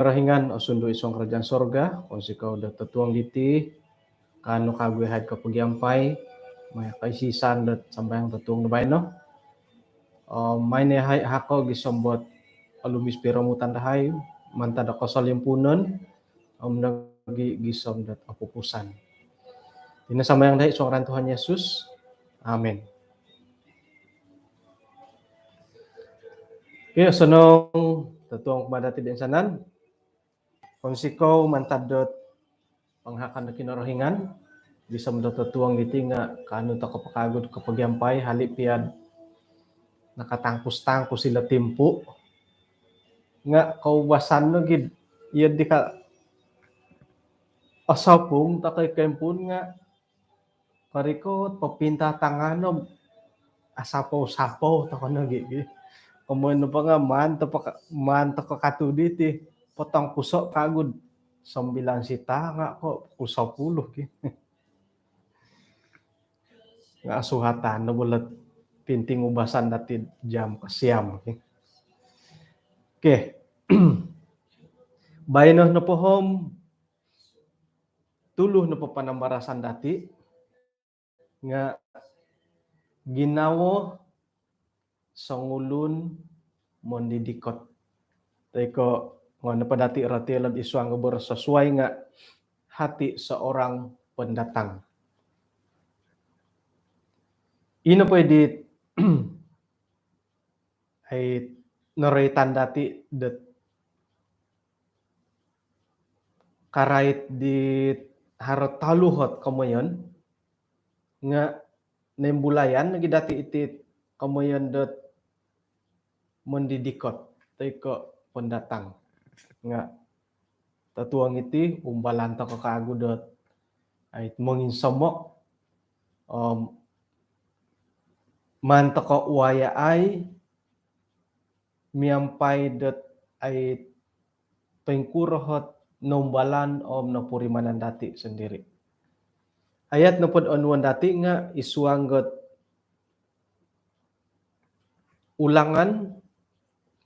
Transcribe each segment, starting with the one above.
Rahingan osundo isong kerajaan sorga, konsi kau da tetuang diti, kanu kagwe had kapagiampay, may kaisisan dat sambayang tetuang na no. May ne hay hako gisombot alumis piramutan dahay, mantada kosalimpunan, nagi gisom dat apupusan. Ina sambayang dahay isong ran Tuhan Yesus. Amen. Oke, senong tetuang kemadati din sanan. Konsiko mantadot panghakan na kinorohingan, bisa mendot tetuang diti nga kanu ta kapakagod kapagiampay halip piad nakatangkus-tangkus sila timpu nga kaubasan no gid iya di ka asapong takay kempun nga parikot papinta tanganom asapaw-sapaw takon gid kumono pa nga man to kakatudi ti potong puso kagud 9 sita nga ko puso 10 gid nga asuhatan no bulat pinting ubasan dati jam kasiam. Okay. Bayno na pohom tuluh na po panambarasan dati nga ginawo sangulun mondidikot. Teko ngono pa dati ratelad iswang gobor sesuai nga hati seorang pendatang. Ino pwede ay naretan dati dat karait di harot taluhot kamoyon nga nembulayan nagi dati iti kamoyon dat mendidikot teko pendatang nga tatuang iti umbalanta ka kaagudot ay manginsomok manta ka uaya ay miampay dat ay pengkurohot nombalan na purimanan dati sendiri. Ayat napod onuan dati nga isuanggot ulangan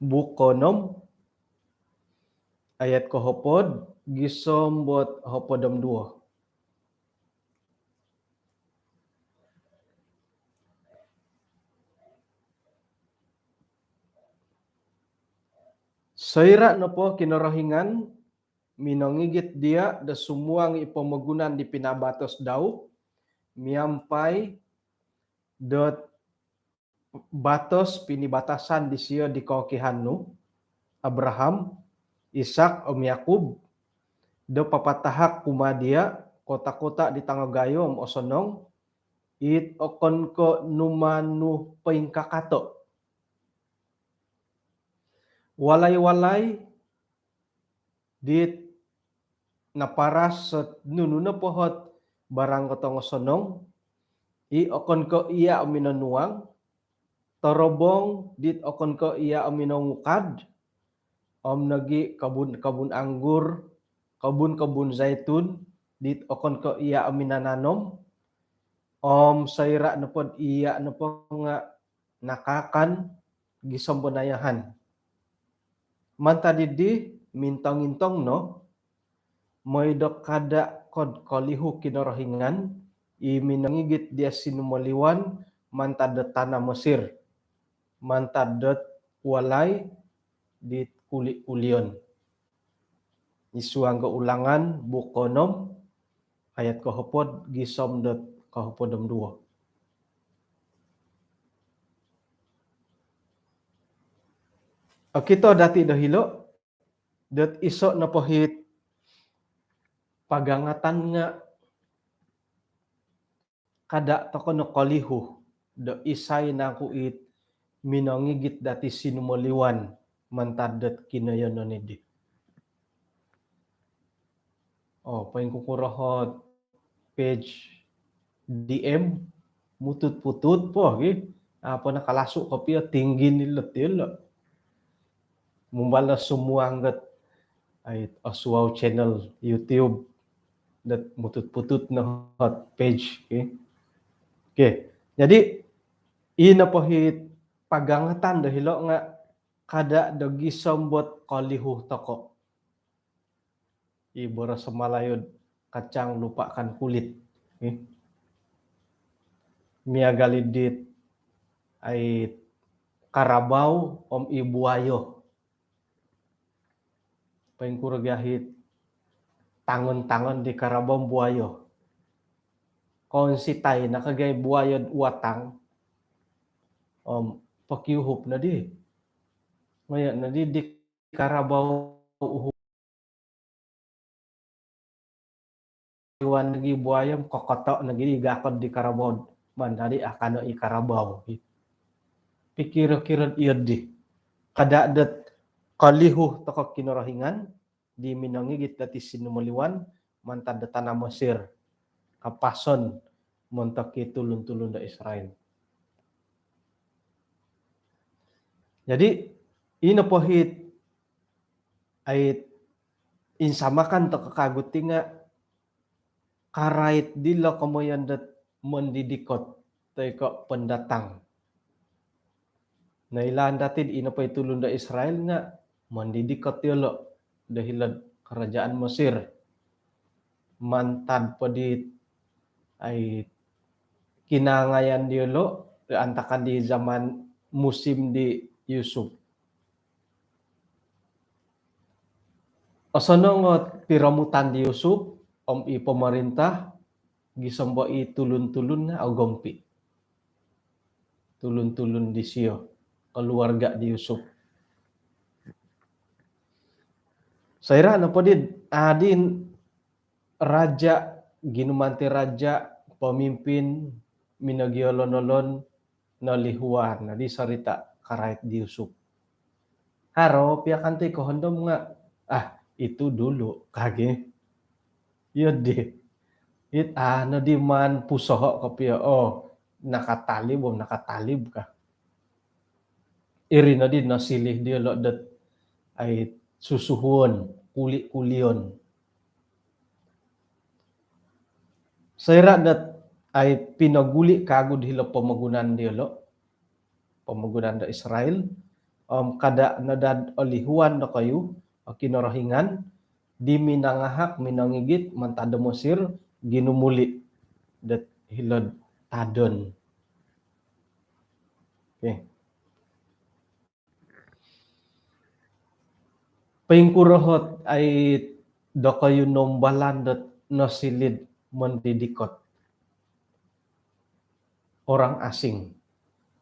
bukonom ayat kohopod gisombot hopodom 2. Saira na po kinorohingan minongigit dia da sumuang ipamagunan di pinabatos daw miampay dot batos pinibatasan di siya di kokihanu Abraham, Ishak, Yakub do papatahak kumadia kota-kota di tanggagayom o sonong it okon ko numanu paingkakato walay-walay dit naparas sa nununa pohot barang kotong sonong i okon ko iya minanuang torobong dit okon ko iya minongukad nagi kabun anggur kabun zaitun dit okon ko iya minananom sayra na pod iya na po nga nakakan gisombonayahan manta didi mintong-intong no may do kada kod kolihu kinorohingan iminangigit dia sinumaliwan mantadet tanah Mesir mantadet walay di kulion isuang ke ulangan bukonom ayat kohopod gisomdet kohopodom 2. Kita dati dahilo dat isok na pohit pagangatan nga kada toko no kolihu do isay na kuit minongigit dati sinumaliwan mantadet kinayon nidi. Paling kukurohot page DM mutut-putut po apa nakalasuk kopi tinggi nilet mumbala semua anggat ay aswaw channel YouTube dat mutut-putut na hot page okay. Jadi ina pohit pagangatan dahilo nga kada dogi sombot kolihu toko ibora semalayod kacang lupakan kulit. Miagalidit ay karabaw ibuayo. Pengkuragahit tangon-tangon di karabaw buayo. Konsitay nakagay buayod watang pakiuhop na di. Ngayon na di karabaw uhop iwan lagi buayam kokotok lagi gakod di karabaw man tadi akan i karabaw. Pikir-kira iya di. Kadadet kalihuh toko kinorohingan di minangigit dati sinumaliwan mantad tanah Mesir kapason montaki tulun-tulun da Israel. Jadi ino pohit ay insamakan to kakaguti nga karait dilo kamoyan dat mendidikot tay ko pendatang. Nailan datid ino pa itulun da Israel nga mendidikot yolo dahil kerajaan Mesir. Mantad padit ay kinangayan diolo antakan di zaman musim di Yusuf. Asonongot piramutan di Yusuf i pemerintah gisambo i tulun-tulun na agompi. Tulun-tulun di siyo keluarga di Yusuf. Saira na padid adin raja ginumanti raja pemimpin minagiolon-olon nalihuan na di sarita karait di Yusuf. Haro piakanti ko hondom nga itu dulu kage. Iya di. Na di man pusoho kapia nakatalib ka. Iri na di nasilih dia lo dat ay susuhon kulion. Saira dat ay pinaguli kagud hilo pamagunan dia lo. Pamagunan da Israel. Kada nadad olihuan na kayo kinorohingan di minangahak minangigit mantada Mesir ginumuli dat hilod tadon. Okay. Pengkurahot ay do kayo nombalan dat nasilid mendidikot orang asing.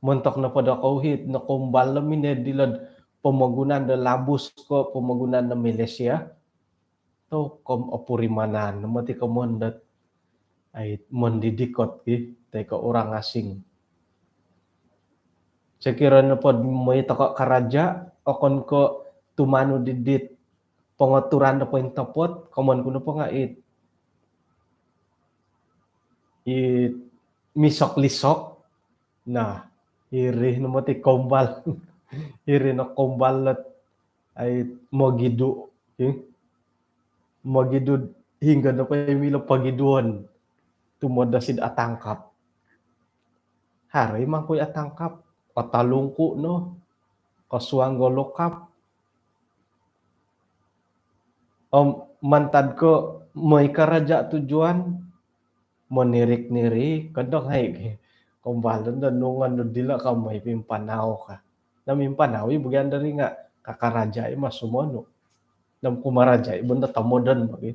Mentok na pada kauhit na kumbal na minedilad pamagunan da labus ko pamagunan na Malaysia to kom opurimanan namati kamon dat ay mendidikot tay ka orang asing. Sekira na pod may taka karaja okon ko tumano didit pengaturan na po yung tapot kamon kuno po nga misok-lisok na iri namati kombal. Iri na kombalat ay magidu. Magidu hingga na pa yung milo pagiduan tumodasid atangkap. Hari man ko'y atangkap patalungko no kasuang golokap. Mantad ko may karaja tujuan monirik-nirik kadang hay kumbalan da nungan no dila ka may pimpanaw ka. Na mimpanaw ibigyan dari nga kakaraja masumono. Nam kumaraja ibanda tamodan bagit.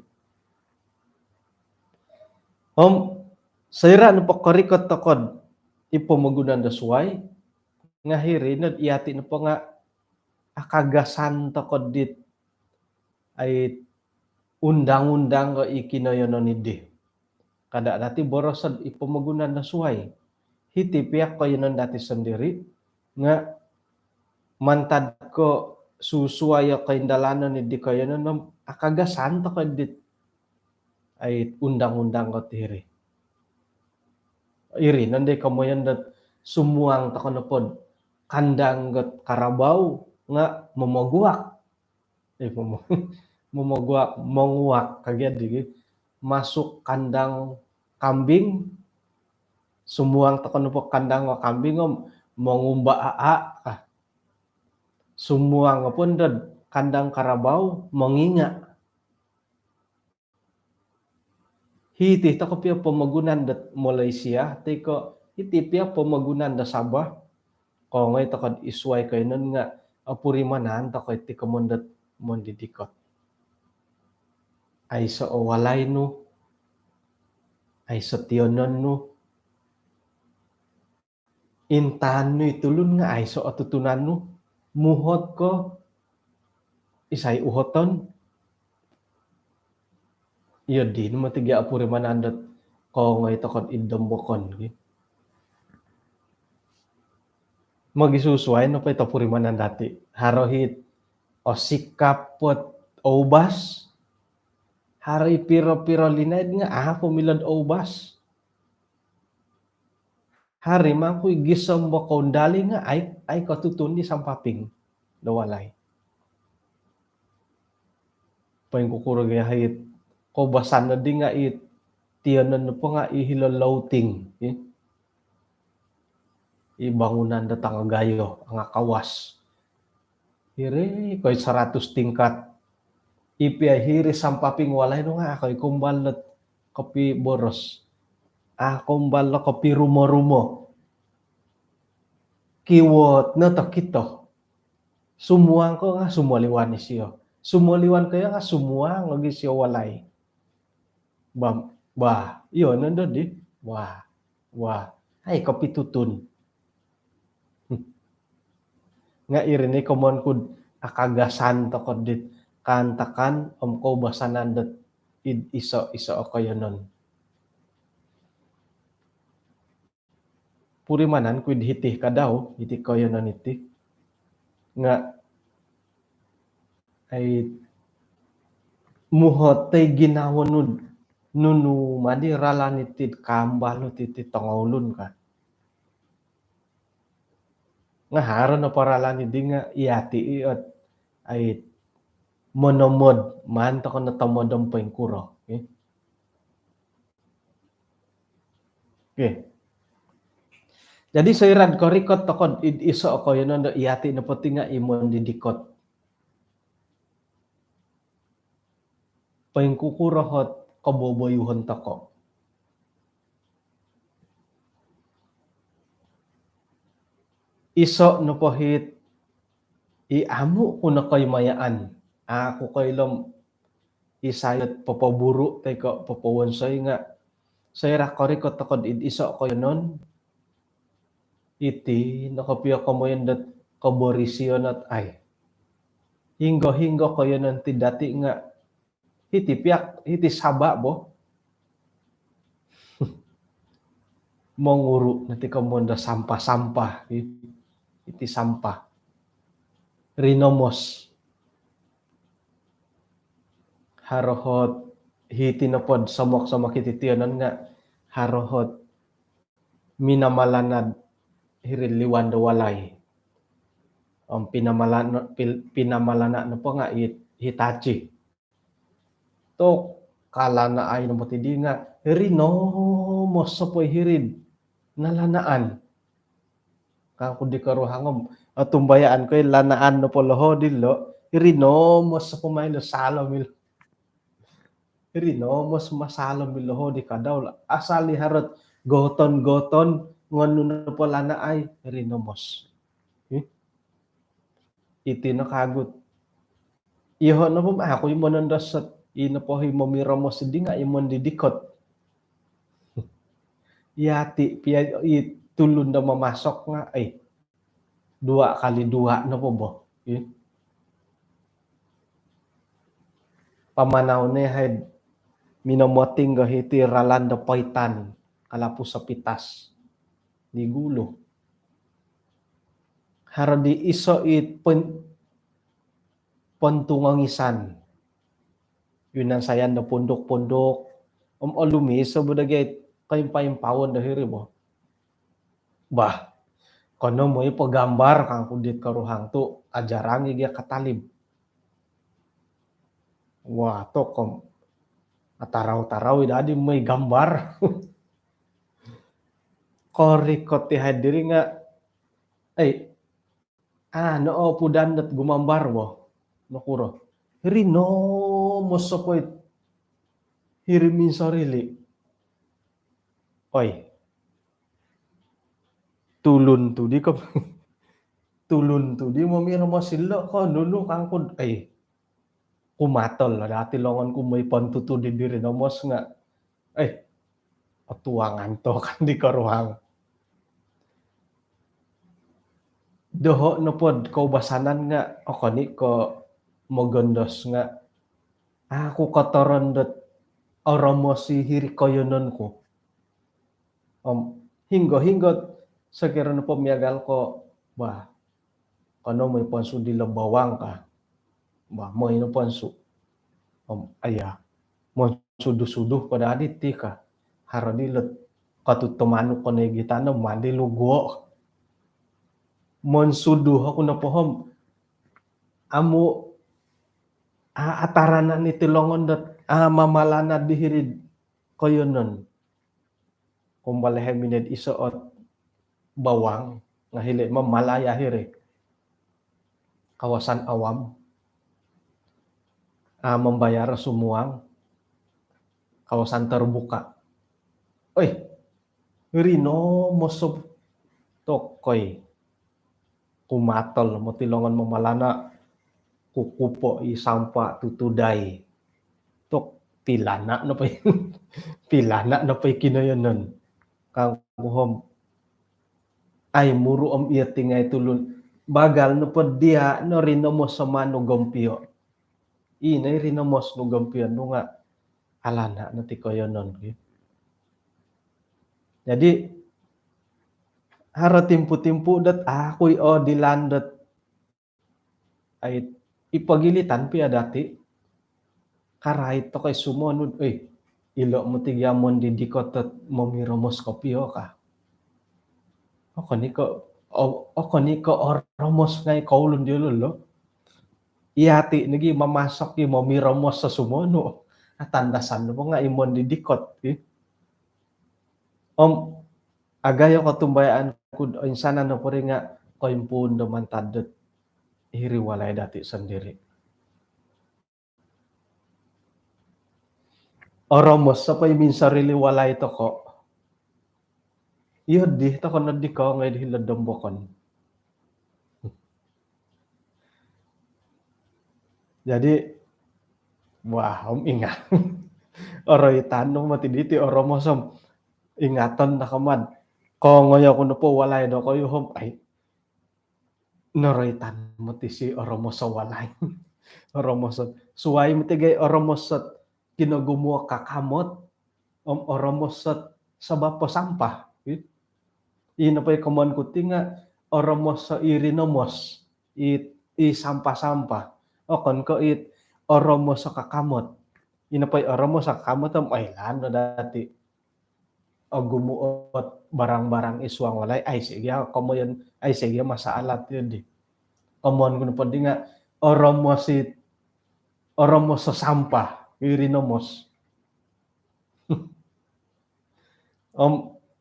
Saira no pakarikot takod ipamagunan da suway nga hiri na iyati na pa nga akagasan takod dit ay undang-undang ko ikinoyono ni di. Kada dati borosad ipamagunan na suway. Hiti piyak ko yun dati sendiri nga mantad ko susuwaya ko indalanan ni di kayo na akagasan takod dit ay undang-undang ko tiri. Iri nanday kamoyan dat sumuang takon na pod kandang gat karabaw nga momoguak. Momoguak, monguak kagad di masuk kandang kambing sumuang takon na po kandang wa kambing mongumba ka. Sumuang pun dad kandang karabaw monginga. hiti ta ko pia pamagunan da Malaysia te ko hiti pia pamagunan da Sabah ko ngay ta kad isway kay nun nga apuri manan ta ko iti kamundat mondidikot ay sa owalay no ay sa tionon no intahan no itulun nga ay so atutunan no muhot ko isay uhoton iyo di no matigi apuri manandat ko ngay ta kad iddambokon magisusway no pa itapuri manandati harohit o sikapot obas hari piro-piro linaid nga pumilad obas hari man ko'y gisam bakondali nga ay katutun di sampaping dawalay. Paing kukurag hait ko basan na di nga tiyanan na pa nga ihilolauting. Ibangunan da tangagayo ang kawas. Hiri ko'y 100 tingkat. Hiri sampaping walay no nga ko'y kumbalat kopi boros. Kumbal na kopi rumo-rumo. Kiwot na takito. Sumuang ko nga sumualiwan ni siyo. Sumualiwan kaya nga sumuang lagi siyo walay. Yun nandun di. Ay kapitutun. Nga irini komon kud akagasan to kod dit kantakan ko basanan dat iso o kayo nun. Puri manan kuid hitih ka daw, hitih kayo nun iti. Nga ay muhot tay ginawon nunu madi ralan iti kambal iti tongolun ka. Nga haron na paralan hindi nga iati at ay monomod man to ko natamodong pengkuro. Okay. Jadi sa irad ko rikot to ko iso ko yun na iati na pati nga imon didikot. Pengkukurahot kaboboyuhon to ko. Iso no pohit iamu ko na ko'y mayaan. Ako ko'y lam isayot papaburu tay ko papawonsay nga sayra ko rikot to ko iso ko yun iti nakapiya ko mo yun dat kaborisyon at ay hinggo ko yun ti dati nga hiti saba bo monguru nati kamonda sampah iti sampah rinomos harohot hiti na pod samok iti tiyonan nga harohot minamalanad hiriliwan da walay ang pinamalana na po nga hitachi to kala na ay na matindi nga rinomos sa po'y hirid nalanaan kako di karuhangom at tumbayaan ko yung lanaan na po lohodin lo rinomos sa pumaylo salamil rinomos masalamil lohodi kadaw asali harot goton ngano na po lana ay rinomos iti nakagut iho na po ako yung manandas sa ina po mamiramos di nga imon didikot yati piya tulun na mamasok nga ay 2x2 na po bo pamanaw ni head minamoting hiti ralanda paitan kalapo sa pitas di gulo haradi iso pontungangisan yun ang sayan na pundok lumis so budagay kayong paimpawon na hiri mo kono mo ipagambar kang kundit karuhang to ajarang igya katalib to kom ataraw-taraw idadi may gambar korikot ti hadiri nga ay noo pudan at gumambar mo nakuro rinomos sa poit hirimin sarili Oi, tulun tu di ko tulun tu di mo mira mo sila ko nunu kangkod kumatol dati longon ku may pantutu di diri nomos nga ay atuangan to kan di karuhang doho no pod kaubasanan nga ako ni ko mogondos nga aku kotoron dot oromo si hiri koyonon ko hinggo sekira no pamiagal ko bah kano may ponsu di bawang ka bah mo ino ponsu aya mo suduh-suduh pada aditi ka harodilet katutumano ko na gitano mandi lugo mon suduh ako na pohom amo ataranan iti longon dat mamalana dihirid koyonon kumbalehe mined isoot bawang nga hili mamalaya hiri kawasan awam membayar sumuang kawasan terbuka rino mosob tokoy kumatol mo tilongan mamalana kukupo sampa tutuday tok pilana no pa pilana no pa kinoyonon kang kuhom ay muru iya tingay tulun bagal no pod dia no rinomos sama no gompio inay rinomos no gompio no nga alana no ti koyonon jadi hara timpu-timpu dat ako'y dilandat ay ipagilitan pi adati kahit to kay sumonod ilo mo tigyamon didikot at momiromos kopio ka ako ni ko oromos ngay kaulon di lolo iati nagi mamasok yung momiromos sa sumono atandasan mo nga imon didikot agayo ko tumbayaan ko insana no po rin nga ko impundo man tadet hiriwalay dati sendiri oromos sa pa'y minsan riliwalay to ko iyo di to ko di ko ngay di hiladombokon jadi wah ingat oroy tanong matiditi oromosom ingatan na kamad ko ngoyo ko po walay do ko yung ay noroy tan mo ti si oromos sa walay oromos suway mo tigay oromos sa kinagumuha kakamot oromos sa bapo sampah ino pa kumon ko tinga oromos sa irinomos i sampah-sampah kon ko oromos sa kakamot ino pa oromos sa kakamot ay lano dati gumuot barang-barang iswang walay ay sige komo yun ay sige masaalat yun di komon ko po di nga oromos sa sampah irinomos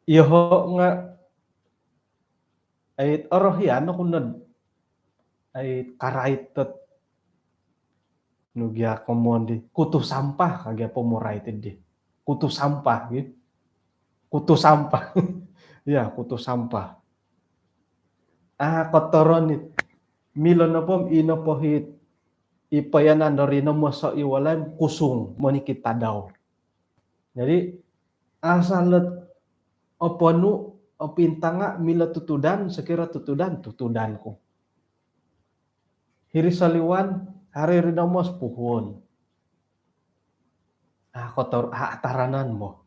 iho nga ay orohiano kunod ay karaitot nugya komon di kutu sampah kagya pomoraited di kutu sampah gitu kutu sampah ya kutu sampah kotoron milon na pom ino pohit ipayanan do rino mo sa iwalan kusung mo ni kita daw jadi asalat oponu opintanga mila tutudan sekira tutudan ko hiri saliwan hari rinomos puhon kotor ataranan mo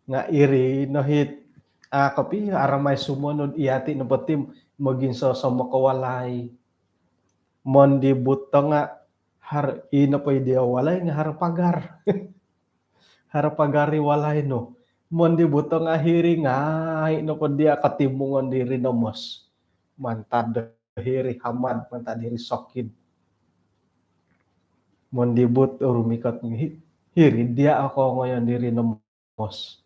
nga iri nohit kapi aramay sumonod iati no patim maging sa makawalay mon di buto nga har ino pa dia walay nga harapagar harapagari walay no mon di buto nga hiri nga ino pa dia katimungon diri nomos mantad hiri hamad mantad hiri sokid mon di but rumikat hiri dia ako ngayon diri nomos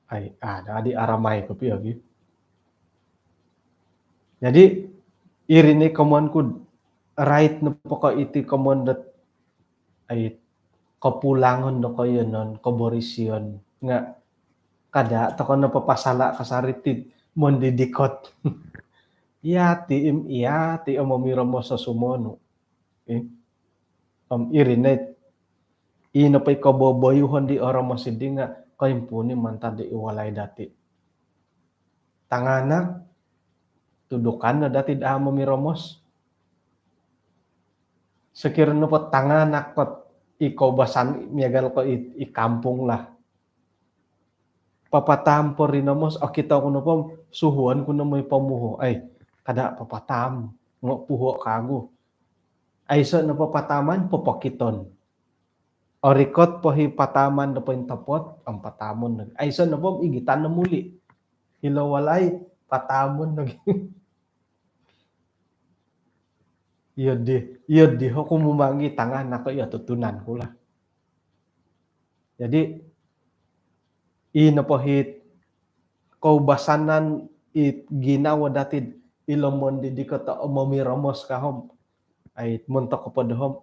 ay di aramay ko piyo jadi iri ni komon ko right no po ka iti komon dat ay kapulangon no kayo non koborisyon nga kada to ko napapasala kasaritid mondidikot. Iyati mamira mo sa sumono. Irinet ino pa'y kaboboyuhon di orang mo sidi nga kaimpuni manta di iwalay dati. Tanganak tudukan na dati da mamiramos. Sekiranya po tanganak kot ikaw basan miyagal ko ikampung lah. Papatampo rin namos o kita ko na po suhuan ko na may pamuho ay kada papatam ngo puho kago. Ay so na papataman papakiton. Orikot po pataman na po yung tapot ang patamon. Ay so na po igitan na muli. Hilawalay patamon nag Yodi ho kumumangi tangan na ko tutunan ko lah. Jadi inapohit kaubasanan ginawa datid ilomon di kota mamiramos kahom ay munta ko padahom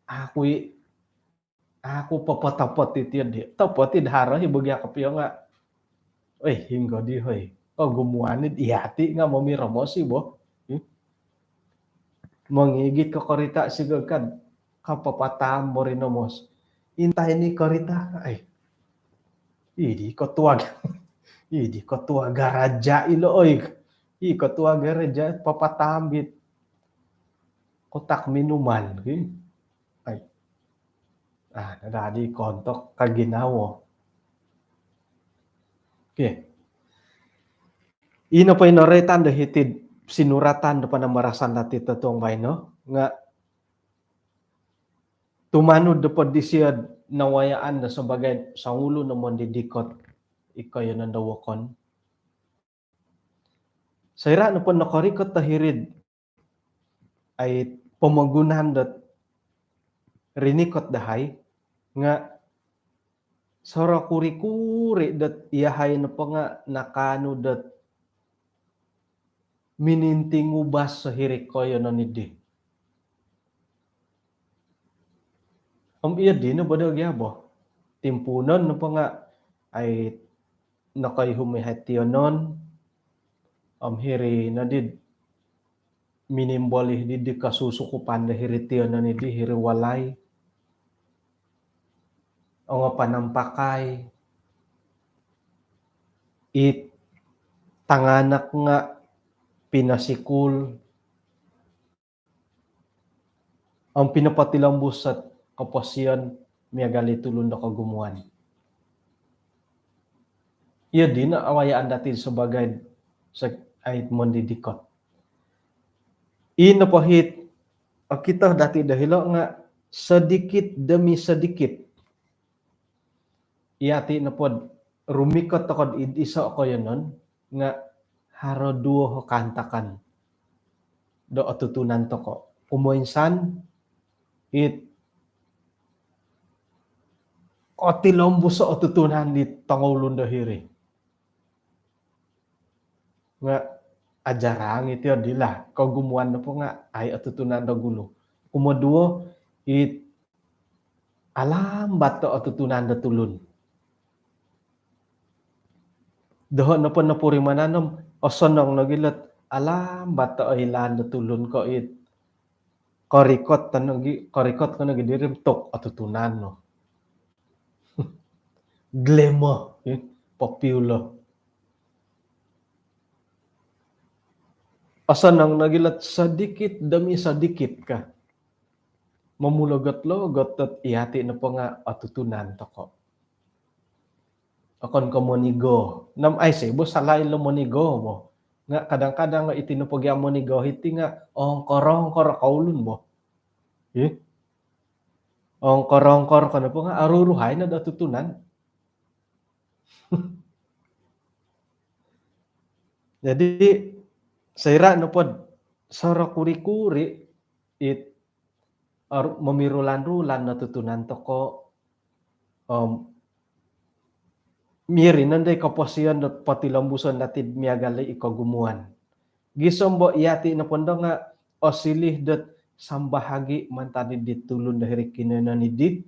aku papatapot itid tapotid haro hibugya kapiyo nga hinggo di hoy gumuanid ihati nga mamiramos ibo mangigit ka korita sigag kad kapapatam mo rin nomos intay ni korita ay idi ko tuwa garaja ilooy ko tuwa garaja papatambit kotak minuman ay nadadi kontok kaginawo ino pa inoretan dahitid sinuratan depan marasan dati tatong bayno nga tumanod depan disiad nawayaan na sebagai sangulo na mondidikot ikayo nandawakon. Sayra na po nakarikot tahirid ay pamagunan dat rinikot dahay nga sara kuri-kuri dat iyahay na po nga nakano dat mininting ubas sa hirik kayo nanidi. Iya di na badag yabo. Timpunon na pa nga ay nakay humihatiyonon. Hiri na did minimbolih di kasusukupan na hiritiyon na nidi hiriwalay. O nga panampakay. Tanganak nga pinasikul. Ang pinapatilambus at kapasiyan miyagali tulon na kagumuan. Iya din na awayaan dati sebagai sa ayat mondidikot. Ino pahit kita dati dahilo nga sedikit demi sedikit. Iyati na pod rumikot takod isa ko yanon nga haro duo ho kantakan. Do atutunan to ko. Kumoinsan kotilombo sa atutunan di tangulun dahiri. Nga ajarang iti adila kau gumuan na po nga ay atutunan da gulo. Kumoduo alam bato atutunan da tulun. Doon na po napurimananam o sonong nagilat alam bato ilan da tulun ko korikot ko nagidirim tok atutunan no. Glemo, populo. Asa nang nagilat sadikit demi sadikit ka. Mamulagot-logot at ihati na po nga atutunan to ko. Akon ko monigo. Nam ay sebo salay lo monigo mo. Nga kadang-kadang nga itinupagya monigo hiti nga ongkor kaulun mo. Ongkor ka na po nga aruruhay na atutunan. Jadi sayra no pod sara kuri-kuri mamirulan-rulan natutunan to ko miri nanday kaposian dot patilambusan natid miagali ikagumuan. Gisombo iyati na pondo nga osilih dot sambahagi mantadi ditulun dahiri kinana nidi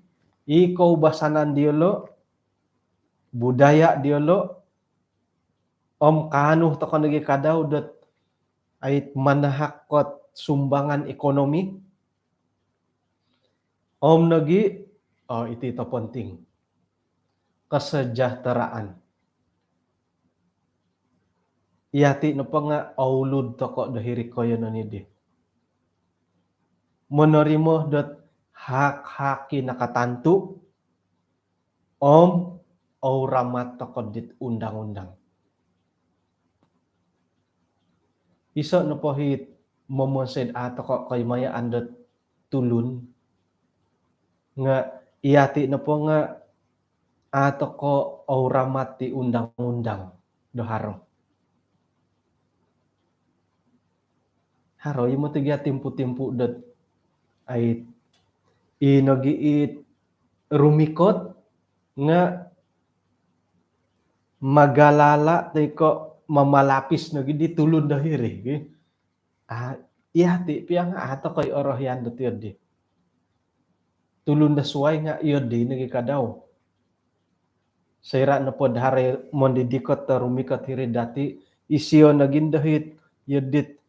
iko basanan diolo, budaya diolo, kanuh toko nagi kadau dat ait manahakot sumbangan ekonomi, nagi, itu penting, kesejahteraan. Iati napa nga aulud toko dahiri koyo nanidi. Menerima dat hak-haki nakatantu, ramat toko dit undang-undang. Iso napa hit momosed atoko koy maya andat tulun nga iati napa nga atoko ramat ti undang-undang doharo. Haro imo tiga timpu-timpu dat ait inogiit rumikot nga magalala tiko mamalapis nagi di tulun dahiri. Iati piang ato koy orohyan dat yodi. Tulun da suway nga yodi nagi kadaw. Saira na pod hare mondidikot ta rumikot hiri dati isio nagin dahit yodit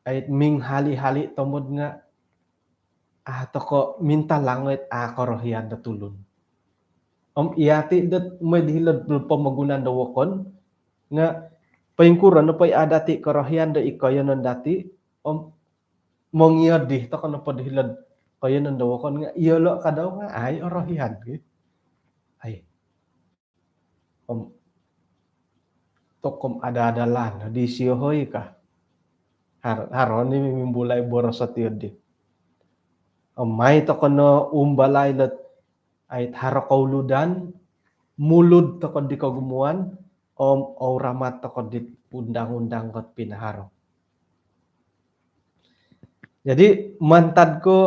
ait ming hali-hali tomod nga toko minta langit korohian da tulun. Iati dat medhilad pamagunan da wokon nga paingkuran na pay adati korohian da ikayanan dati mongyadi toko na padhilad kayanan da wokon nga iyolo kadaw nga ay orohian ay tokom ada-adalan di siyohoy ka haron ni mimbulay boros at yodi. May toko no umbalay lat ay harakauludan mulud toko di kagumuan ramat toko di undang-undang kat pinaharo. Jadi mantad ko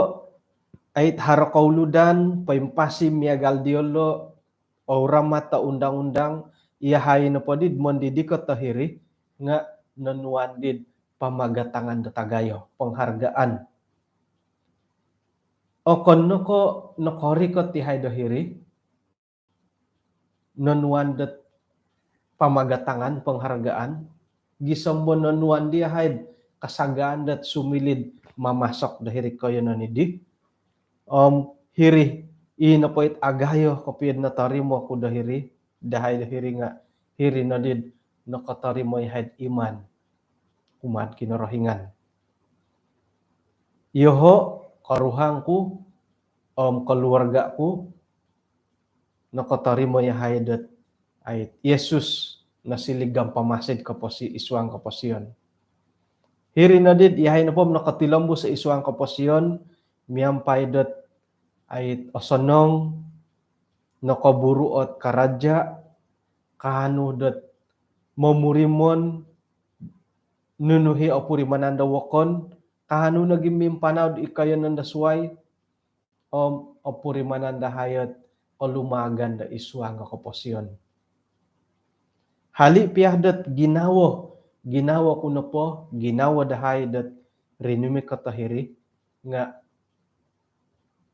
ay harakauludan paimpasim miagal diolo ramat ta undang-undang iyahay na podid mondidikot tahiri nga nanuandid pamagatangan datagayo penghargaan. Kono ko nakorikot tihay dahiri nanuandat pamagatangan penghargaan gisombo nanuan dihay kasagaan dat sumilid mamasok dahiri koyo nanidi hiri inapoit agayo kopiyad na tarimo ko dahiri dahay dahiri nga hiri nadid nakatarimo ihaid iman kumad kinorohingan. Yoho karuhangku keluargaku nakatarimo ihaid dat ay Yesus nasiligam pamasid kaposi iswang kaposiyon. Hiri nadid ihay na po nakatilambo sa iswang kaposiyon miyampay dat ay osonong nakaburuot karadya kahano dat mamurimon nunuhi opurimananda wokon kahano naging mimpanaw ikayan da suway opurimananda hayat o lumagan da iswang kaposyon. Hali piyah dat ginawa kuno po ginawa dahay dat rinumi katahiri nga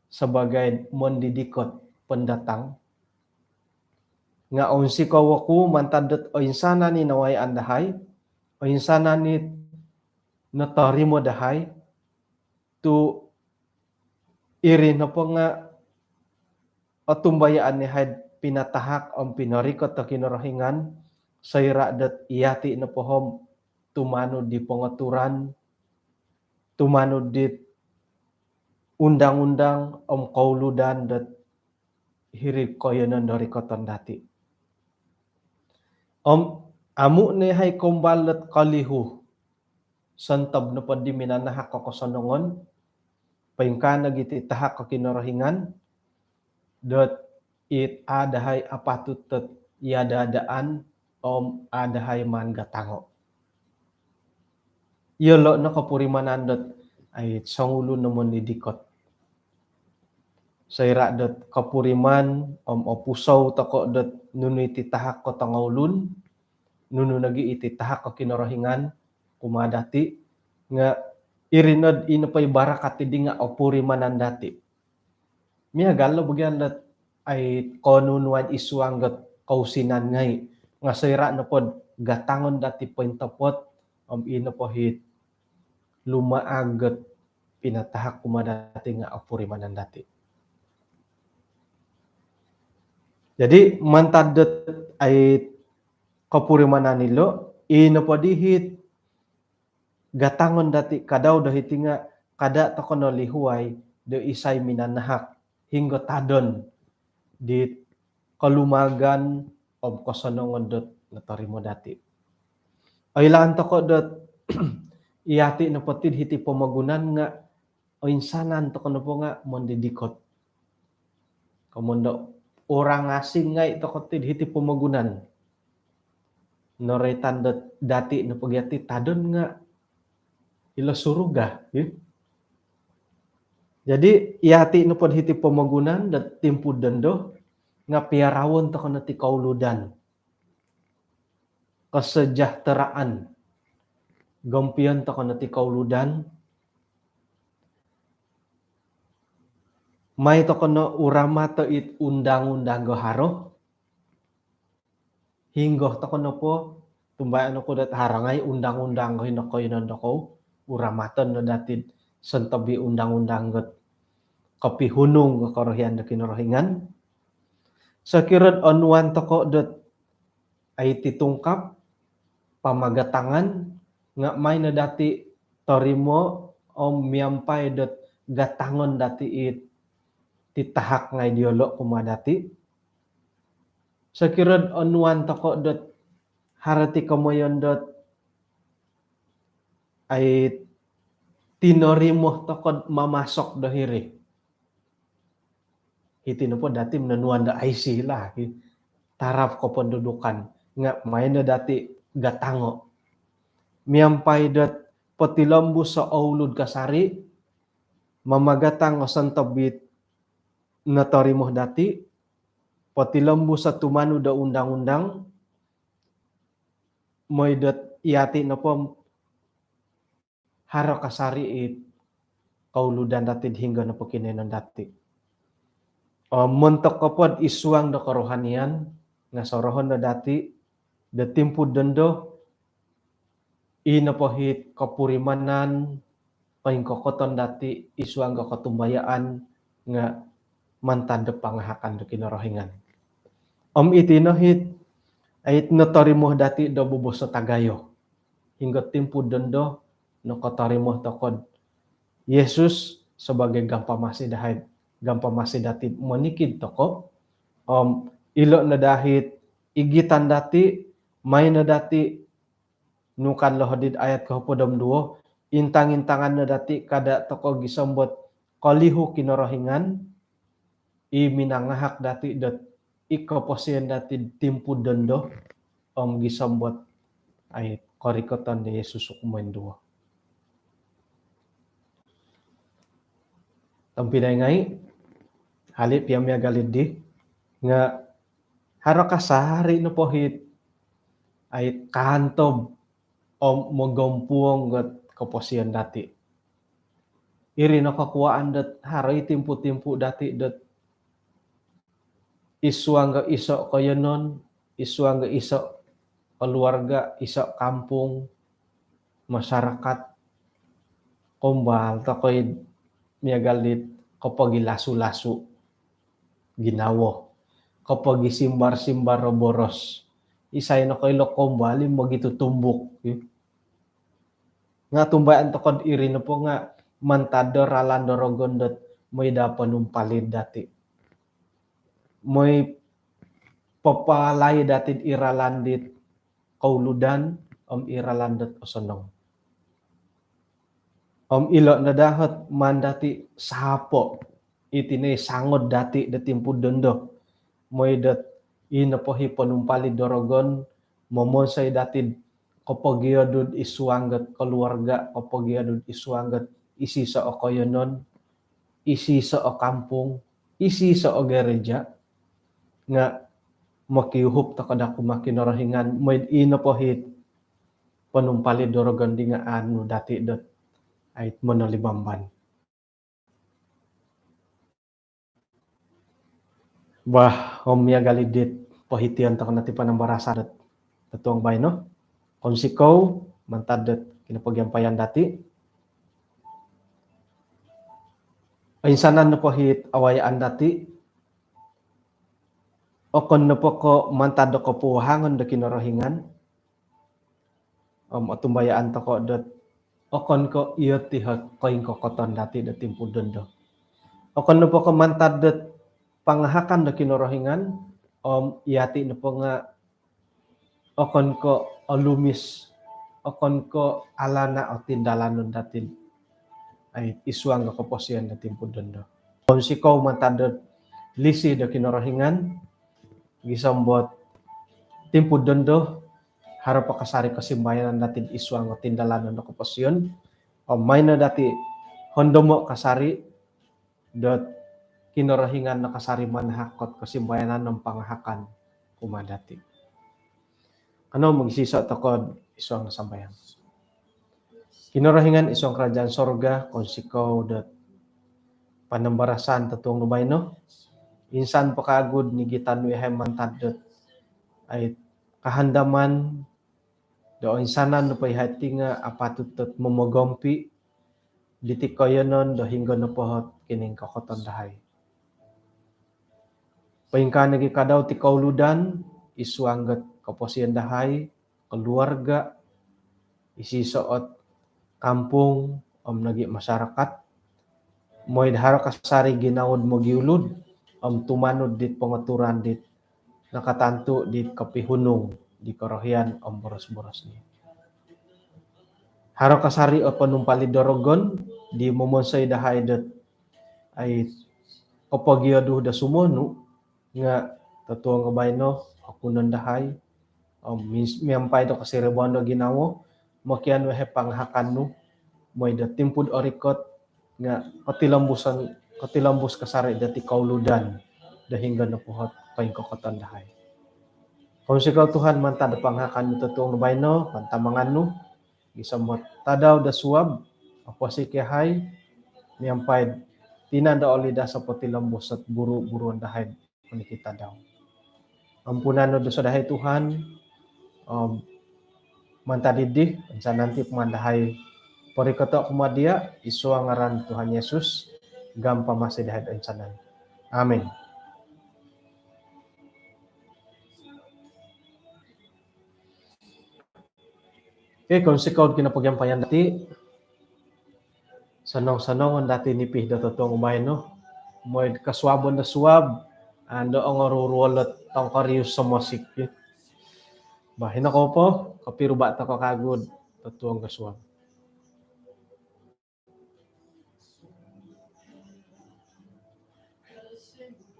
sebagai mondidikot pendatang nga onsi kawaku mantadat o insana ni naway andahay o insana ni natarimo dahay tu iri na po nga o tumbayaan ni haid pinatahak o pinarikot ta kinorohingan sayra dat iyati na pohom tumanod di pengaturan tumanod di undang-undang kauludan dat hirip koyonan dari koton dati. Amu ne hay kumbalat kalihu santab na padi minanahak kakosonongon paingkana giti tahak kakinorohingan dat it adahay apatutet yadadaan adahay man gatango. Yolo na kapurimanan dat ay sangulo naman didikot. Sayra dat kapuriman opusaw tako dat nunu ititahak ko tangaulun nunu nagi ititahak ko kinorohingan kumadati nga irinod inapay barakat di nga opurimanan dati. miagal lo bagian dat ay konunuan isuanggat kausinan ngay nga sayra na pod gatangon dati pointapot ino po hit lumaagat pinatahak kumadati nga apurimanan dati. Jadi mantadet ay kapurimanan nilo ino po dihit gatangon dati kadaw dahiti nga kada tokono lihuay de isay minanahak hingga tadon di kalumagan om kosonongon dot natarimo dati. Ay laan toko dot iyati na patid hiti pamagunan nga o insanan tokono po nga mondidikot. Kamundo orang asing nga ito kotid hiti pamagunan. Noretan dati na pagyati tadon nga ilo suruga. Jadi iyati na pod hiti pamagunan dat timpu dendo nga piarawon to kana ti kauludan. Kesejahteraan. Gompion to kana ti kauludan. May to kana urama to it undang-undang gaharo. Hinggo to kana po tumbayan ko dat harangay undang-undang hinokoy ko uramaton no datid sentabi undang-undang got kapihunong korohian da kinorohingan. Sakirad onuan toko dot ay titungkap pamagatangan nga may na dati torimo o miyampay dot gatangon dati it titahak nga ideolo kumadati. Sakirad onuan toko dot harati kamoyon dot ay tinorimo toko mamasok dahiri. Iti na po dati menanuan da IC lah. Taraf ko pendudukan. Nga may na dati gatango. Miyampay dat patilambu sa aulud kasari. Mamagatang o santabit natarimo dati. Patilambu sa tumanu da undang-undang. May dat iyati na po haro kasari it kauludan dati hingga na po kinenon dati. Montok kapod isuang da karohanian nga sorohon na dati da timpu dendo ina po hit kapurimanan paingkokoton dati isuang ga katumbayaan nga mantanda pangahakan da kinorohingan. Iti no hit ay notarimo dati da bubos sa tagayo hingga timpu dendo no katarimo tokod Yesus sebagai gampamasi dahid gampamasi dati manikid toko ilo na dahit igitan dati may na dati nukan lohodid ayat kahupodom duo intang-intangan na dati kada toko gisambot kalihu kinorohingan iminangahak dati dot ikaposian dati timpu dendo gisambot ay korikoton ni Yesus ukumen duo. Tampinay ngay halip yamya galidi nga haro kasari no pohit ay kantob o magompuong gat kaposian dati. Iri no kakuaan dat haroy timpu-timpu dati dat isuang ga iso kayanon, isuang ga iso keluarga, iso kampung, masyarakat, kumbal, takoy miagalit kapag lasu-lasu ginawo kapag isimbar-simbar boros isay na kay lokombali magitutumbok nga tumbayan to kod iri na po nga mantado ralando rogondot may dapan umpalid dati may papalay dati iralandit kauludan iralandot osonong ilo na dahat man dati sapo itine sangod dati datimpu dondo moy dat ina po hipanumpali dorogon momonsay dati kapag yadud isuanggat keluarga kapag yadud isuanggat isisa o koyonon isisa o kampung isisa o gereja nga makiuhup ta kada kumakinorohingan moy ina po hit panumpali dorogon di nga anu dati dot ay monolibamban. Bah, omya galidit pohitian to kanati panambarasa dat tatuang bay no. Konsikaw mantadet kinapagyampayan dati. Ainsanan na pohit awayaan dati. Okon na po ko mantado ko puhangon da kinorohingan. Atumbayaan to ko dat okon ko iyo tihot koing kokoton dati da timpudon do. Okon na po ko mantadet pangahakan da kinorohingan. Iyati na po nga okon ko alumis, okon ko alana o tindalanon datin ay isuang ko posyan na timpudon do. Konsikaw mantadet lisi da kinorohingan. Gisambot timpudon do harap kasari kasimbayanan natin iswang o tindalanon na kopasyon. May na dati hondomo kasari dot kinorahingan na kasari manhakot kasimbayanan ng pangahakan kumadati. Ano magsisa takod iswang nasambayan. Kinorahingan iswang kerajaan sorga konsikaw dot panambarasan tatuang nubay no. Insan pakagud ni gitan wihay mantadot ay kahandaman do insanan no payhati nga apatutot momogompi ditikoyonon do hinggo no pohot kining kokoton dahay. Paingka nagi kadaw ti kauludan isuangget kaposian dahay keluarga isisoot kampung nagi masyarakat moy dahara kasari ginawod mo giulud tumanod dit pengaturan dit nakatantu dit kapihunong di korohian boros-boros ni. Haro kasari o panumpali dorogon di momonsay dahay dat ay kapagiyado da sumono nga tatuang kabayno akunon dahay miyampay do kasi rebondo ginawo makian wehe panghakan no moy da timpud orikot nga katilambus kasari dati kauludan dahingga na puhot paing kokoton dahay. Kung sikaw Tuhan mantad panghakan mo tatuong nubayno pantamangan no gisamot tadaw da suwab apwasi kihay miyampay tinanda olida sa patilambus at buru-buruan dahay kunikita daw. Ampunan no sa dahay Tuhan mantadidi sa nanti pamandahay parikoto kumadia isu ang ngaran Tuhan Yesus gam pamasi dahay insanan. Amen. Okay, kung sikaw kinapagyampayan dati sanong-sanongon dati nipih da totong umay no moy kaswabon na suwab ando ang arurulot tong karius sa musik bahin ako po kapiro ba ta ko kagud totong kaswab.